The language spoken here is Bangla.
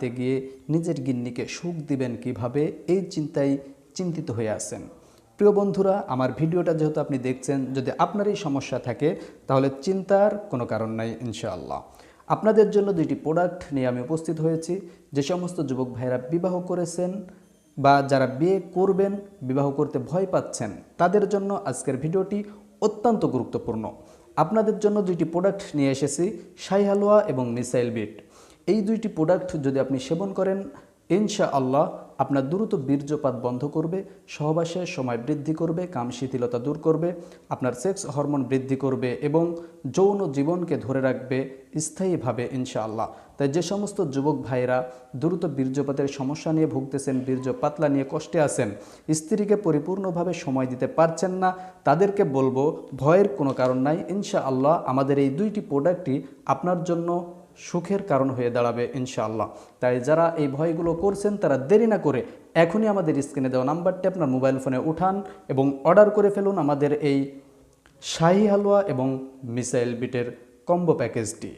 তে গিয়ে নিজের গিন্নিকে সুখ দিবেন কিভাবে, এই চিন্তায় চিন্তিত হয়ে আছেন। প্রিয় বন্ধুরা, আমার ভিডিওটা যেহেতু আপনি দেখছেন, যদি আপনার এই সমস্যা থাকে তাহলে চিন্তার কোনো কারণ নাই ইনশাআল্লাহ। আপনাদের জন্য দুইটি প্রোডাক্ট নিয়ে আমি উপস্থিত হয়েছি। যে সমস্ত যুবক ভাইরা বিবাহ করেছেন বা যারা বিয়ে করবেন, বিবাহ করতে ভয় পাচ্ছেন, তাদের জন্য আজকের ভিডিওটি অত্যন্ত গুরুত্বপূর্ণ। আপনাদের জন্য দুইটি প্রোডাক্ট নিয়ে এসেছি, শাহী হালুয়া এবং মিসাইল বিট। এই দুইটি প্রোডাক্ট যদি আপনি সেবন করেন, ইনশাআল্লাহ আপনার দ্রুত বীর্যপাত বন্ধ করবে, সহবাসের সময় বৃদ্ধি করবে, কাম শিথিলতা দূর করবে, আপনার সেক্স হরমোন বৃদ্ধি করবে এবং যৌন জীবনকে ধরে রাখবে স্থায়ীভাবে ইনশাআল্লাহ। তাই যে সমস্ত যুবক ভাইরা দ্রুত বীর্যপাতের সমস্যা নিয়ে ভুগতেছেন, বীর্য পাতলা নিয়ে কষ্টে আছেন, স্ত্রীকে পরিপূর্ণভাবে সময় দিতে পারছেন না, তাদেরকে বলবো ভয়ের কোনো কারণ নাই। ইনশাআল্লাহ আমাদের এই দুইটি প্রোডাক্টই আপনার জন্য সুখের কারণ হয়ে দাঁড়াবে ইনশাআল্লাহ। তাই যারা এই ভয়গুলো করছেন তারা দেরি না করে এখনই আমাদের স্ক্রিনে দেওয়া নাম্বারটি আপনার মোবাইল ফোনে উঠান এবং অর্ডার করে ফেলুন আমাদের এই শাহী হালুয়া এবং মিসাইল বিটের কম্বো প্যাকেজটি।